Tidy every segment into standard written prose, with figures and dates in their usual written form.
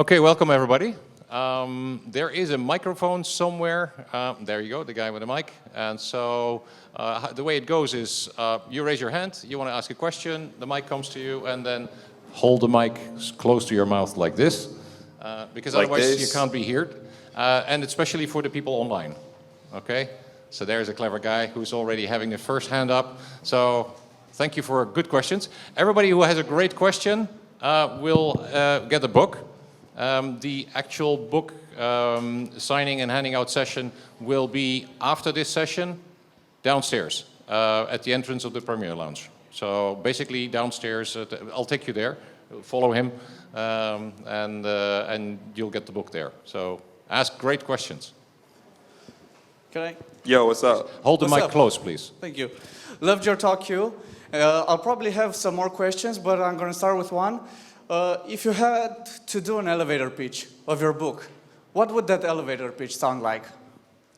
Okay, welcome everybody. There is a microphone somewhere. There you go, the guy with the mic. And so the way it goes is you raise your hand, you want to ask a question, the mic comes to you, and then hold the mic close to your mouth like this, because Like otherwise this? you can't be heard. And especially for the people online. Okay? So there's a clever guy who's already having the first hand up. So thank you for good questions. Everybody who has a great question will get a book. The actual book signing and handing out session will be after this session downstairs at the entrance of the Premier Lounge. So basically downstairs, I'll take you there, follow him, and you'll get the book there. So ask great questions. Can I? Yo, what's up? Hold the What's mic up? close, please. Thank you. Loved your talk, Q. I'll probably have some more questions, but I'm going to start with one. If you had to do an elevator pitch of your book, what would that elevator pitch sound like?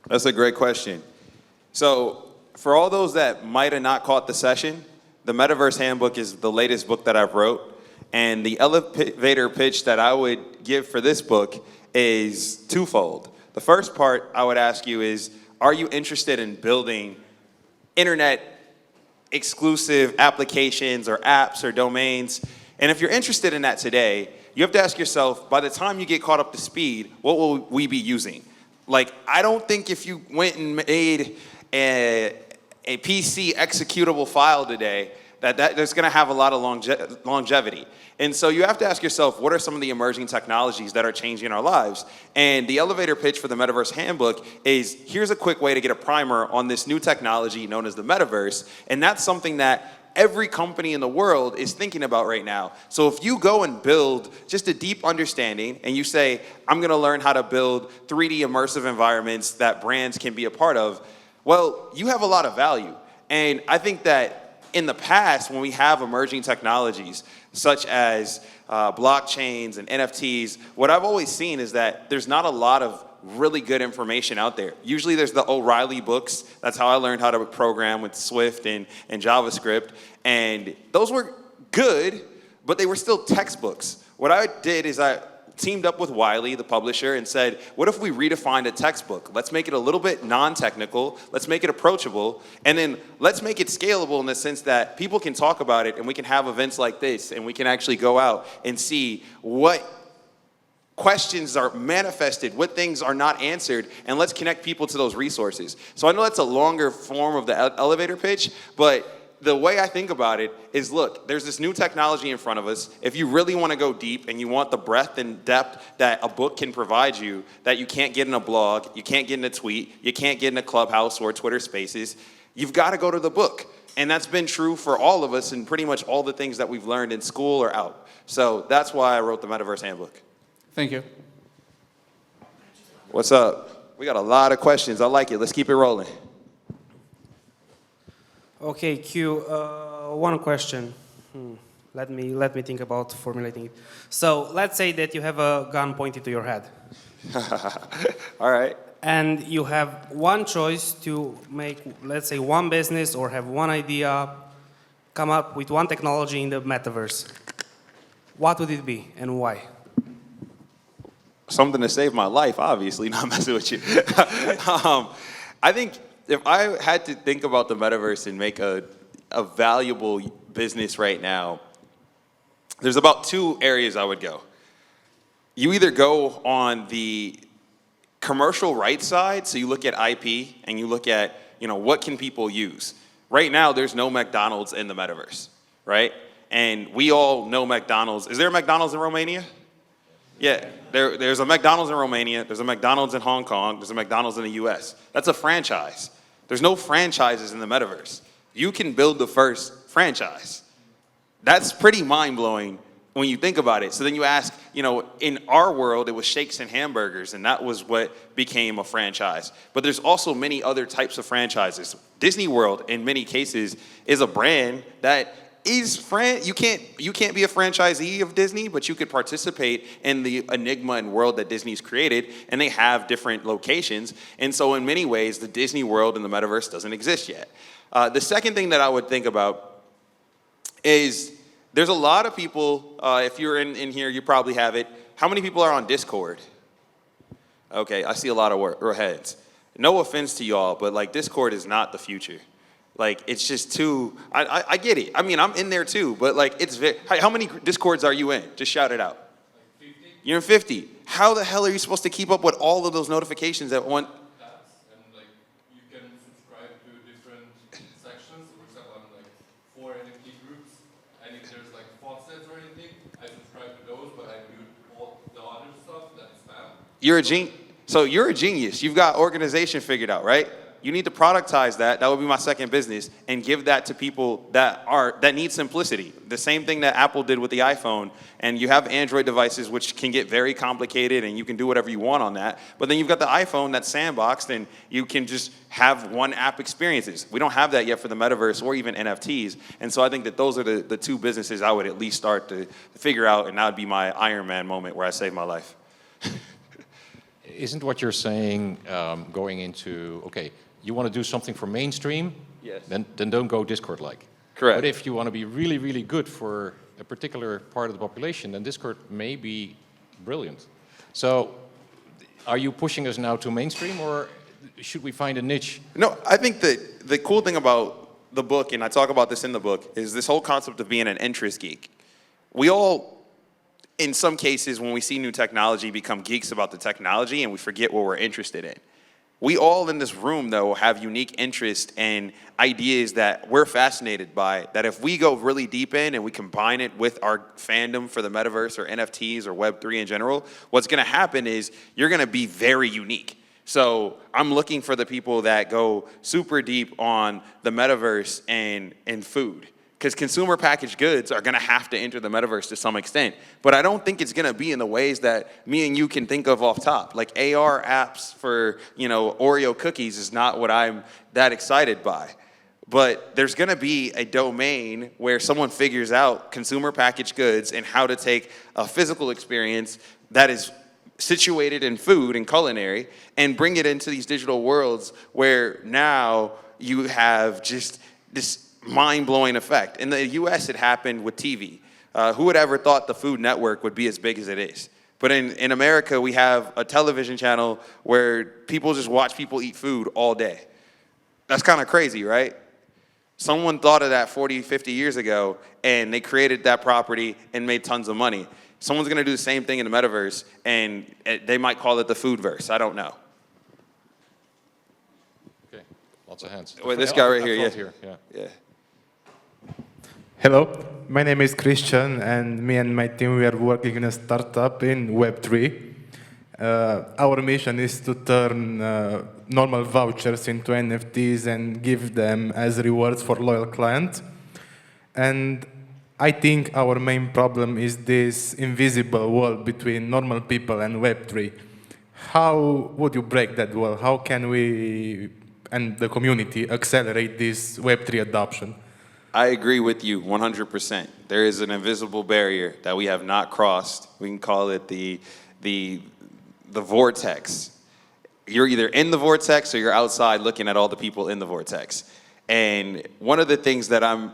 That's a great question. So, for all those that might have not caught the session, the Metaverse Handbook is the latest book that I've wrote. And the elevator pitch that I would give for this book is twofold. The first part I would ask you is, are you interested in building internet exclusive applications or apps or domains? And if you're interested in that today, you have to ask yourself, by the time you get caught up to speed, what will we be using? Like, I don't think if you went and made a PC executable file today, that there's going to have a lot of longevity. And so you have to ask yourself, what are some of the emerging technologies that are changing our lives? And the elevator pitch for the Metaverse Handbook is, here's a quick way to get a primer on this new technology known as the Metaverse. And that's something that every company in the world is thinking about right now. So if you go and build just a deep understanding and you say, I'm going to learn how to build 3D immersive environments that brands can be a part of, well, you have a lot of value. And I think that in the past, when we have emerging technologies such as blockchains and NFTs, what I've always seen is that there's not a lot of really good information out there. Usually there's the O'Reilly books. That's how I learned how to program with Swift and JavaScript. And those were good, but they were still textbooks. What I did is I teamed up with Wiley, the publisher, and said, what if we redefined a textbook? Let's make it a little bit non-technical, let's make it approachable, and then let's make it scalable in the sense that people can talk about it and we can have events like this and we can actually go out and see what questions are manifested, what things are not answered, and let's connect people to those resources. So I know that's a longer form of the elevator pitch, but the way I think about it is, look, there's this new technology in front of us. If you really want to go deep and you want the breadth and depth that a book can provide you, that you can't get in a blog, you can't get in a tweet, you can't get in a Clubhouse or Twitter Spaces, you've got to go to the book. And that's been true for all of us and pretty much all the things that we've learned in school or out. So that's why I wrote the Metaverse Handbook. Thank you. What's up? We got a lot of questions. I like it. Let's keep it rolling. Okay, Q, one question. Let me think about formulating it. So let's say that you have a gun pointed to your head. All right. And you have one choice to make, let's say, one business or have one idea, come up with one technology in the metaverse. What would it be and why? Something to save my life, obviously, not messing with you. I think if I had to think about the metaverse and make a valuable business right now, there's about two areas I would go. You either go on the commercial rights side, so you look at IP and you look at, what can people use? Right now, there's no McDonald's in the metaverse, right? And we all know McDonald's. Is there a McDonald's in Romania? Yeah, there's a McDonald's in Romania, there's a McDonald's in Hong Kong, there's a McDonald's in the US. That's a franchise. There's no franchises in the metaverse. You can build the first franchise. That's pretty mind-blowing when you think about it. So then you ask, in our world, it was Shakes and Hamburgers, and that was what became a franchise. But there's also many other types of franchises. Disney World, in many cases, is a brand that you can't be a franchisee of Disney, but you could participate in the enigma and world that Disney's created, and they have different locations. And so in many ways, the Disney world in the metaverse doesn't exist yet. The second thing that I would think about is there's a lot of people, if you're in here, you probably have it, how many people are on Discord? Okay, I see a lot of heads. No offense to y'all, but like Discord is not the future. Like it's just too. I get it. I mean, I'm in there too, but like it's very. How many Discords are you in? Just shout it out. Like 50. You're in 50. How the hell are you supposed to keep up with all of those notifications at one? And like you can subscribe to different sections. For example, I'm like 4 NFT groups, and if there's like faucets or anything, I subscribe to those, but I mute all the other stuff that is spam. So you're a genius. You've got organization figured out, right? You need to productize that. That would be my second business, and give that to people that need simplicity. The same thing that Apple did with the iPhone. And you have Android devices, which can get very complicated, and you can do whatever you want on that. But then you've got the iPhone that's sandboxed, and you can just have one app experiences. We don't have that yet for the metaverse or even NFTs. And so I think that those are the two businesses I would at least start to figure out, and that would be my Iron Man moment where I save my life. Isn't what you're saying going into, okay, you want to do something for mainstream? Yes. Then don't go Discord-like. Correct. But if you want to be really, really good for a particular part of the population, then Discord may be brilliant. So are you pushing us now to mainstream, or should we find a niche? No, I think that the cool thing about the book, and I talk about this in the book, is this whole concept of being an interest geek. We all, in some cases, when we see new technology, become geeks about the technology, and we forget what we're interested in. We all in this room, though, have unique interests and ideas that we're fascinated by, that if we go really deep in and we combine it with our fandom for the metaverse or NFTs or Web3 in general, what's going to happen is you're going to be very unique. So I'm looking for the people that go super deep on the metaverse and food. Because consumer packaged goods are going to have to enter the metaverse to some extent. But I don't think it's going to be in the ways that me and you can think of off top. Like AR apps for, Oreo cookies is not what I'm that excited by. But there's going to be a domain where someone figures out consumer packaged goods and how to take a physical experience that is situated in food and culinary and bring it into these digital worlds where now you have just this mind-blowing effect. In the US, it happened with TV. Who would ever thought the Food Network would be as big as it is? But in America, we have a television channel where people just watch people eat food all day. That's kind of crazy, right? Someone thought of that 40, 50 years ago, and they created that property and made tons of money. Someone's going to do the same thing in the metaverse, and they might call it the foodverse. I don't know. Okay, lots of hands. Wait, this guy right here, yeah. Hello, my name is Christian, and me and my team, we are working in a startup in Web3. Our mission is to turn normal vouchers into NFTs and give them as rewards for loyal clients. And I think our main problem is this invisible wall between normal people and Web3. How would you break that wall? How can we and the community accelerate this Web3 adoption? I agree with you 100%. There is an invisible barrier that we have not crossed. We can call it the vortex. You're either in the vortex or you're outside looking at all the people in the vortex. And one of the things that I'm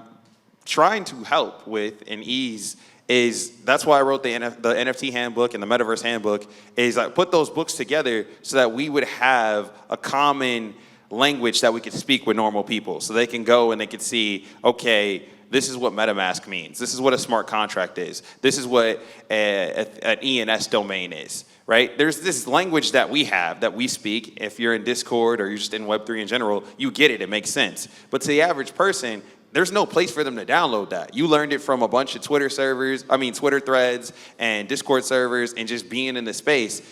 trying to help with and ease is, that's why I wrote the NFT handbook and the metaverse handbook, is I put those books together so that we would have a common language that we could speak with normal people, so they can go and they can see, okay, this is what MetaMask means. This is what a smart contract is. This is what an ENS domain is, right? There's this language that we have, that we speak. If you're in Discord or you're just in Web3 in general, you get it, it makes sense. But to the average person, there's no place for them to download that. You learned it from a bunch of Twitter threads and Discord servers and just being in the space.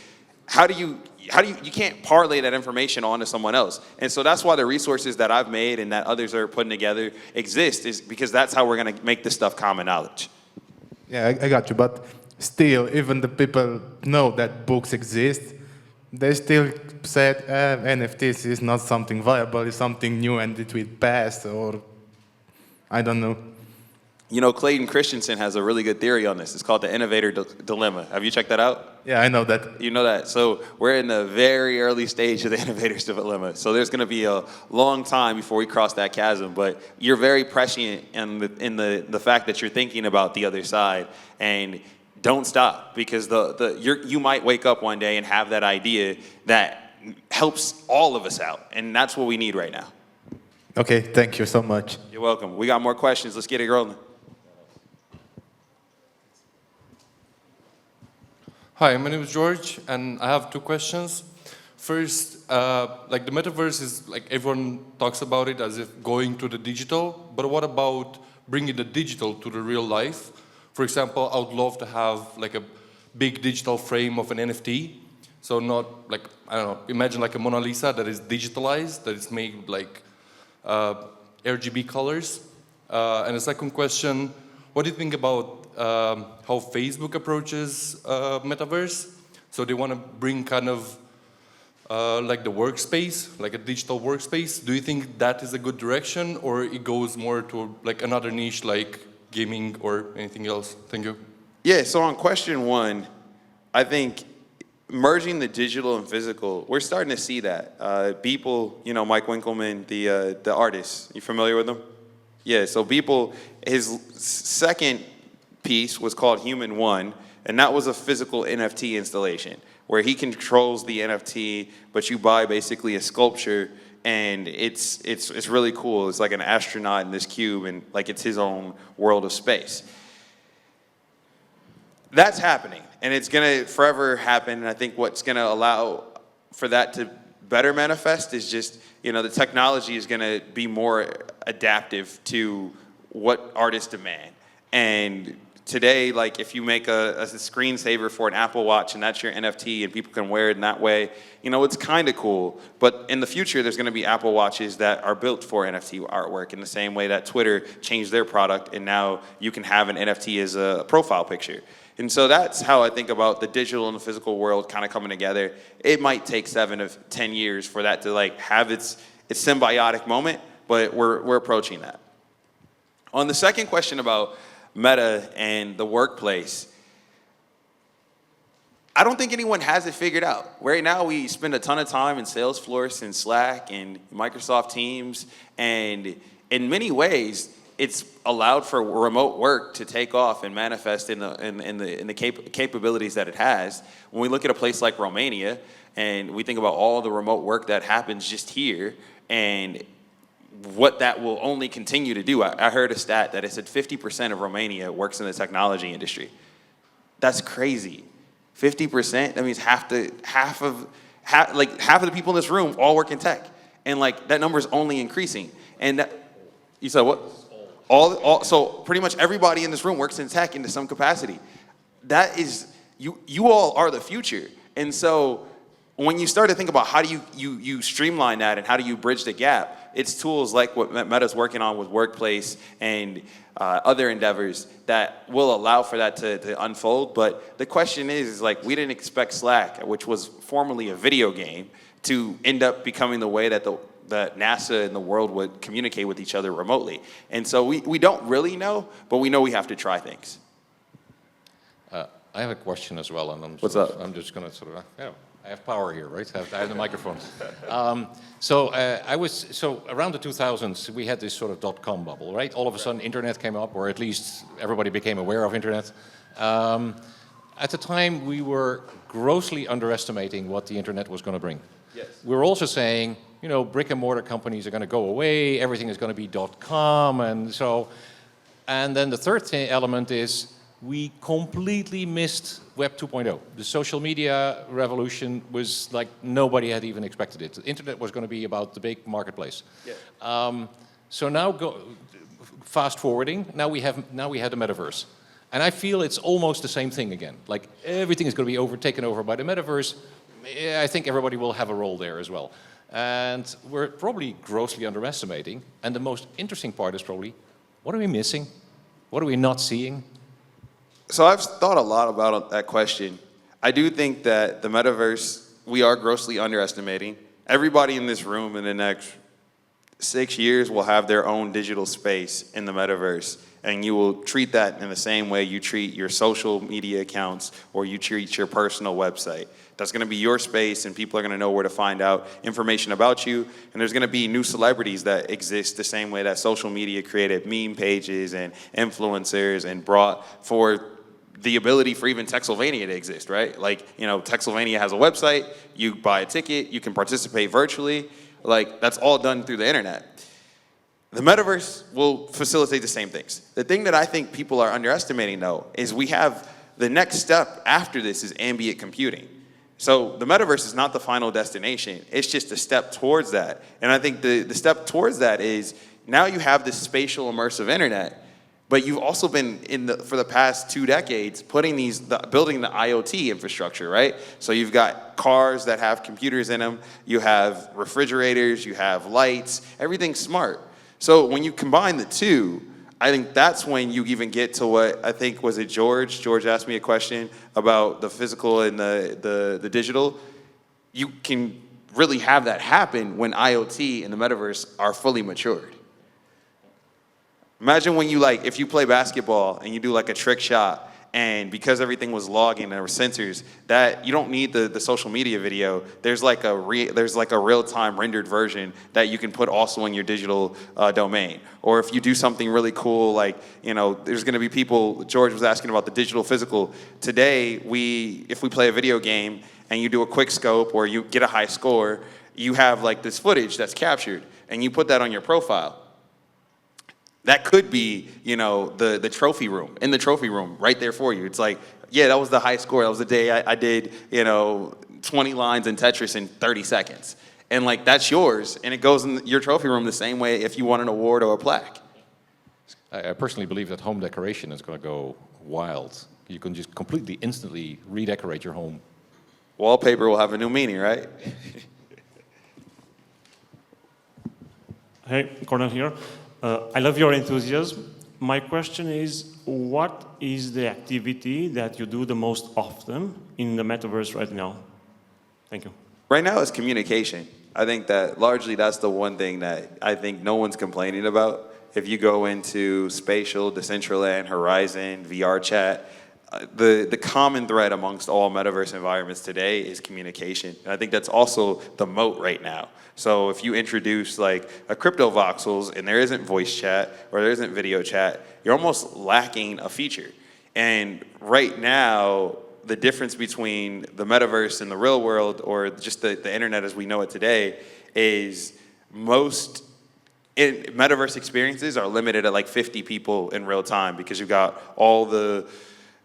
You can't parlay that information onto someone else. And so that's why the resources that I've made and that others are putting together exist, is because that's how we're going to make this stuff common knowledge. Yeah, I got you. But still, even the people know that books exist, they still said NFTs is not something viable, it's something new and it will pass, or I don't know. Clayton Christensen has a really good theory on this. It's called the innovator dilemma. Have you checked that out? Yeah, I know that. You know that. So we're in the very early stage of the innovator's dilemma. So there's going to be a long time before we cross that chasm. But you're very prescient in the fact that you're thinking about the other side. And don't stop, because you might wake up one day and have that idea that helps all of us out, and that's what we need right now. Okay, thank you so much. You're welcome. We got more questions. Let's get it rolling. Hi, my name is George, and I have two questions. First, like the metaverse is like everyone talks about it as if going to the digital, but what about bringing the digital to the real life? For example, I would love to have like a big digital frame of an NFT. So not like, I don't know, imagine like a Mona Lisa that is digitalized, that is made like RGB colors. And the second question, what do you think about how Facebook approaches metaverse? So they want to bring kind of like the workspace, like a digital workspace. Do you think that is a good direction, or it goes more to like another niche like gaming or anything else? Thank you. Yeah, so on question one, I think merging the digital and physical, we're starting to see that. Beeple, you know, Mike Winkelmann, the artist, you familiar with him? Yeah, so Beeple, his second piece was called Human One, and that was a physical NFT installation where he controls the NFT, but you buy basically a sculpture, and it's really cool. It's like an astronaut in this cube, and like it's his own world of space. That's happening, and it's gonna forever happen. And I think what's gonna allow for that to better manifest is just, you know, the technology is gonna be more adaptive to what artists demand. And today, like if you make a screensaver for an Apple Watch and that's your NFT and people can wear it in that way, you know, it's kind of cool. But in the future, there's going to be Apple Watches that are built for NFT artwork in the same way that Twitter changed their product and now you can have an NFT as a profile picture. And so that's how I think about the digital and the physical world kind of coming together. It might take 7 to 10 years for that to like have its symbiotic moment, but we're approaching that. On the second question about Meta and the workplace, I don't think anyone has it figured out. Right now, we spend a ton of time in Salesforce and Slack and Microsoft Teams, and in many ways, it's allowed for remote work to take off and manifest in the capabilities that it has. When we look at a place like Romania, and we think about all the remote work that happens just here, and what that will only continue to do. I heard a stat that it said 50% of Romania works in the technology industry. That's crazy. 50%, that means half of the people in this room all work in tech. And like that number is only increasing. And that, you said what? So pretty much everybody in this room works in tech into some capacity. That is, you all are the future. And so when you start to think about how do you streamline that and how do you bridge the gap, it's tools like what Meta's working on with Workplace and other endeavors that will allow for that to unfold. But the question is like, we didn't expect Slack, which was formerly a video game, to end up becoming the way that that NASA and the world would communicate with each other remotely. And so we don't really know, but we know we have to try things. I have a question as well, and I'm just going to sort of, I have power here, right? I have the microphone. So around the 2000s, we had this sort of .com bubble, right? All of a sudden, internet came up, or at least everybody became aware of internet. At the time, we were grossly underestimating what the internet was going to bring. Yes. We were also saying, you know, brick and mortar companies are going to go away, everything is going to be .com, and then the third element is we completely missed Web 2.0. The social media revolution was like nobody had even expected it. The internet was going to be about the big marketplace. Yeah. So now fast forwarding, now we had the metaverse. And I feel it's almost the same thing again. Like everything is going to be taken over by the metaverse. I think everybody will have a role there as well. And we're probably grossly underestimating. And the most interesting part is probably, what are we missing? What are we not seeing? So I've thought a lot about that question. I do think that the metaverse, we are grossly underestimating. Everybody in this room in the next 6 years will have their own digital space in the metaverse. And you will treat that in the same way you treat your social media accounts or you treat your personal website. That's going to be your space, and people are going to know where to find out information about you. And there's going to be new celebrities that exist the same way that social media created meme pages and influencers and brought forward the ability for even Texylvania to exist, right? Like, you know, Texylvania has a website, you buy a ticket, you can participate virtually. Like, that's all done through the internet. The metaverse will facilitate the same things. The thing that I think people are underestimating, though, is we have the next step after this is ambient computing. So the metaverse is not the final destination. It's just a step towards that. And I think the step towards that is now you have this spatial immersive internet, but you've also been for the past 2 decades building the IoT infrastructure, right? So you've got cars that have computers in them, you have refrigerators, you have lights, everything's smart. So when you combine the two, I think that's when you even get to what I think, was it George? George asked me a question about the physical and the digital. You can really have that happen when IoT and the metaverse are fully matured. Imagine when if you play basketball and you do like a trick shot, and because everything was logging and there were sensors, that you don't need the social media video. There's like a real-time rendered version that you can put also in your digital domain. Or if you do something really cool, like, you know, there's going to be people. George was asking about the digital physical. Today, if we play a video game and you do a quick scope or you get a high score, you have like this footage that's captured, and you put that on your profile. That could be, you know, the trophy room, in the trophy room, right there for you. It's like, yeah, that was the high score. That was the day I did, you know, 20 lines in Tetris in 30 seconds. And like, that's yours, and it goes in your trophy room the same way if you want an award or a plaque. I personally believe that home decoration is going to go wild. You can just completely, instantly redecorate your home. Wallpaper will have a new meaning, right? Hey, Cornel here. I love your enthusiasm. My question is, what is the activity that you do the most often in the metaverse right now? Thank you. Right now it's communication. I think that largely that's the one thing that I think no one's complaining about. If you go into Spatial, Decentraland, Horizon, VR chat, the common thread amongst all metaverse environments today is communication. And I think that's also the moat right now. So if you introduce like a crypto voxels and there isn't voice chat or there isn't video chat, you're almost lacking a feature. And right now, the difference between the metaverse and the real world, or just the internet as we know it today, is most metaverse experiences are limited at like 50 people in real time, because you've got all the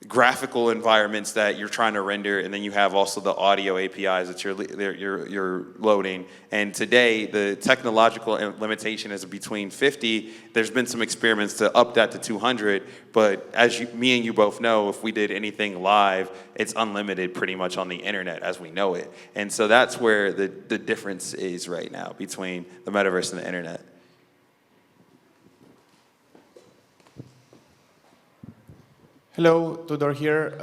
graphical environments that you're trying to render, and then you have also the audio APIs that you're loading. And today, the technological limitation is between 50. There's been some experiments to up that to 200, but as me and you both know, if we did anything live, it's unlimited pretty much on the internet as we know it. And so that's where the difference is right now between the metaverse and the internet. Hello, Tudor here.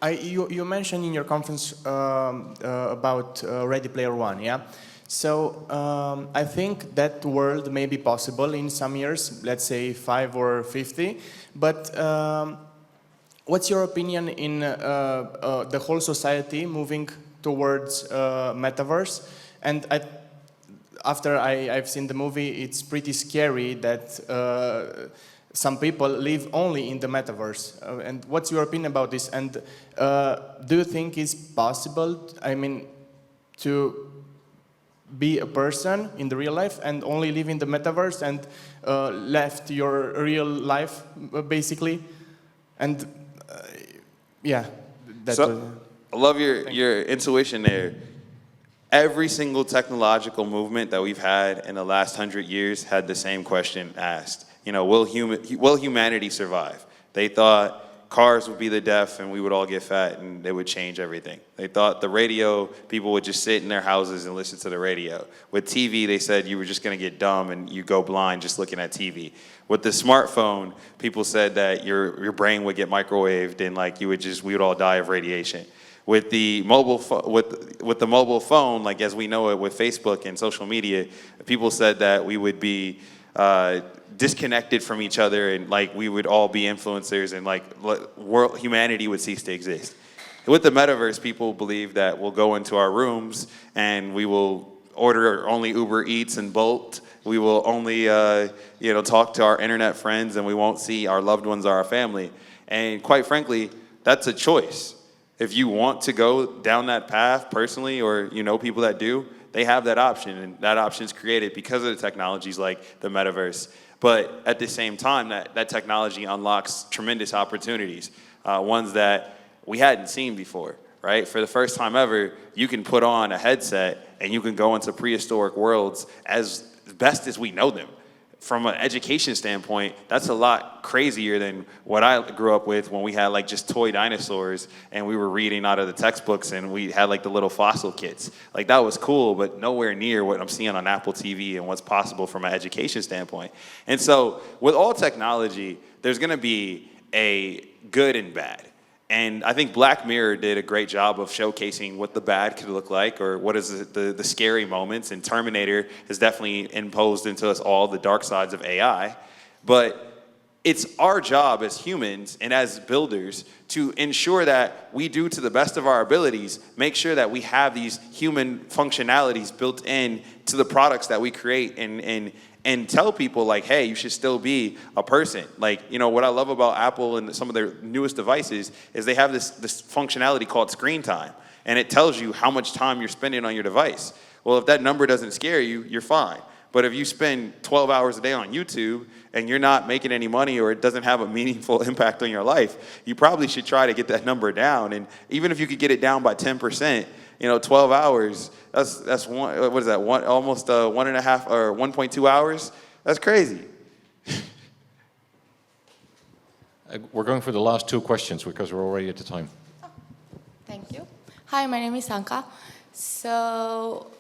You mentioned in your conference about Ready Player One, yeah? So I think that world may be possible in some years, let's say 5 or 50, but what's your opinion in the whole society moving towards metaverse? And after I've seen the movie, it's pretty scary that some people live only in the metaverse. And what's your opinion about this? And do you think it's possible, I mean, to be a person in the real life and only live in the metaverse and left your real life, basically? And yeah, that's I love your intuition there. Every single technological movement that we've had in the last 100 years had the same question asked. You know, will humanity survive? They thought cars would be the death and we would all get fat and they would change everything. They thought the radio, people would just sit in their houses and listen to the radio. With TV, they said you were just going to get dumb and you go blind just looking at TV. With the smartphone, people said that your brain would get microwaved and like we would all die of radiation. With the mobile phone, like as we know it with Facebook and social media, people said that we would be disconnected from each other and like we would all be influencers and like humanity would cease to exist. With the metaverse, people believe that we'll go into our rooms and we will order only Uber Eats and Bolt. We will only talk to our internet friends and we won't see our loved ones or our family. And quite frankly, that's a choice. If you want to go down that path personally, or you know people that do, they have that option, and that option is created because of the technologies like the metaverse. But at the same time, that technology unlocks tremendous opportunities, ones that we hadn't seen before, right? For the first time ever, you can put on a headset and you can go into prehistoric worlds as best as we know them. From an education standpoint, that's a lot crazier than what I grew up with when we had like just toy dinosaurs and we were reading out of the textbooks and we had like the little fossil kits. Like that was cool, but nowhere near what I'm seeing on Apple TV and what's possible from an education standpoint. And so with all technology, there's gonna be a good and bad. And I think Black Mirror did a great job of showcasing what the bad could look like, or what is the scary moments. And Terminator has definitely imposed into us all the dark sides of AI. But it's our job as humans and as builders to ensure that we do, to the best of our abilities, make sure that we have these human functionalities built in to the products that we create, and tell people like, hey, you should still be a person. Like, you know, what I love about Apple and some of their newest devices is they have this functionality called screen time. And it tells you how much time you're spending on your device. Well, if that number doesn't scare you, you're fine. But if you spend 12 hours a day on YouTube and you're not making any money, or it doesn't have a meaningful impact on your life, you probably should try to get that number down. And even if you could get it down by 10%, you know, 12 hours, that's one, what is that, almost 1.5 or 1.2 hours? That's crazy. We're going for the last two questions because we're already at the time. Thank you. Hi, my name is Anka. So,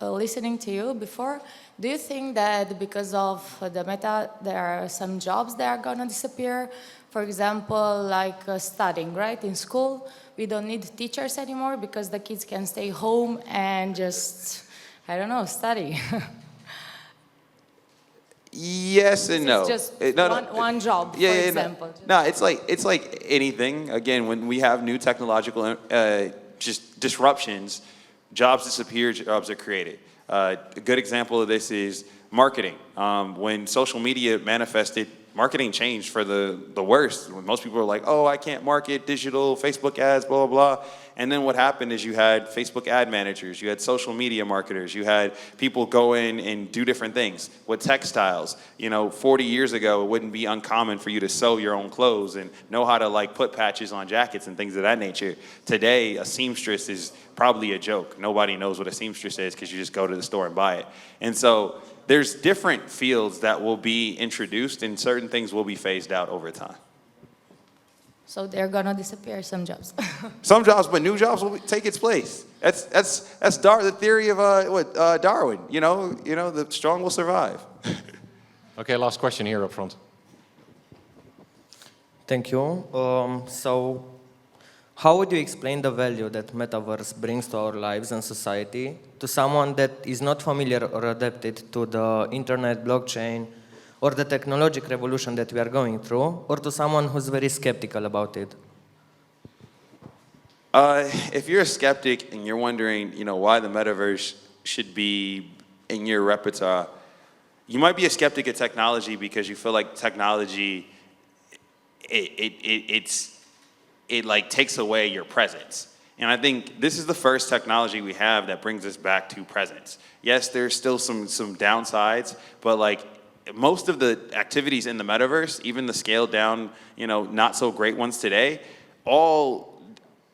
listening to you before, do you think that because of the meta, there are some jobs that are going to disappear? For example, like studying, right? In school, we don't need teachers anymore because the kids can stay home and just, I don't know, study. Yes and no. It's just one job, for example. No, it's like anything. Again, when we have new technological just disruptions, jobs disappear, jobs are created. A good example of this is marketing. When social media manifested, marketing changed for the worst. When most people were like, oh, I can't market digital, Facebook ads, blah, blah, blah. And then what happened is you had Facebook ad managers, you had social media marketers, you had people go in and do different things. With textiles, 40 years ago, it wouldn't be uncommon for you to sew your own clothes and know how to like put patches on jackets and things of that nature. Today, a seamstress is probably a joke. Nobody knows what a seamstress is because you just go to the store and buy it. And so there's different fields that will be introduced and certain things will be phased out over time. So they're gonna disappear, some jobs. Some jobs, but new jobs will take its place. That's the theory of Darwin. The strong will survive. Okay, last question here up front. Thank you. So, how would you explain the value that metaverse brings to our lives and society to someone that is not familiar or adapted to the internet, blockchain, or the technological revolution that we are going through, or to someone who's very skeptical about it? If you're a skeptic and you're wondering, why the metaverse should be in your repertoire, you might be a skeptic of technology because you feel like technology, it takes away your presence. And I think this is the first technology we have that brings us back to presence. Yes, there's still some downsides, but most of the activities in the metaverse, even the scaled down, not so great ones today, all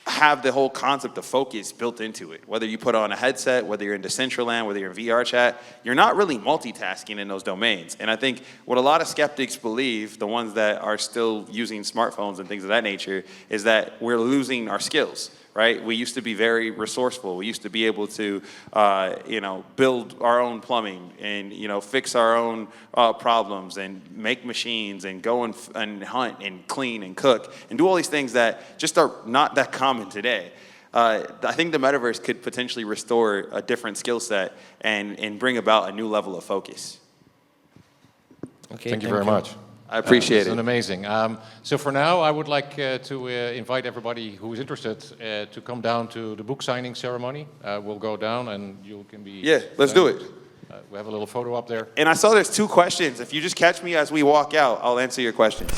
have the whole concept of focus built into it. Whether you put on a headset, whether you're in Decentraland, whether you're in VR chat, you're not really multitasking in those domains. And I think what a lot of skeptics believe, the ones that are still using smartphones and things of that nature, is that we're losing our skills. Right? We used to be very resourceful. We used to be able to, build our own plumbing and, fix our own problems and make machines and go and hunt and clean and cook and do all these things that just are not that common today. I think the metaverse could potentially restore a different skill set and bring about a new level of focus. Okay, thank you very much. I appreciate it. It's amazing. So for now, I would like to invite everybody who is interested to come down to the book signing ceremony. We'll go down and you can be... Yeah, let's do it. We have a little photo up there. And I saw there's 2 questions. If you just catch me as we walk out, I'll answer your questions.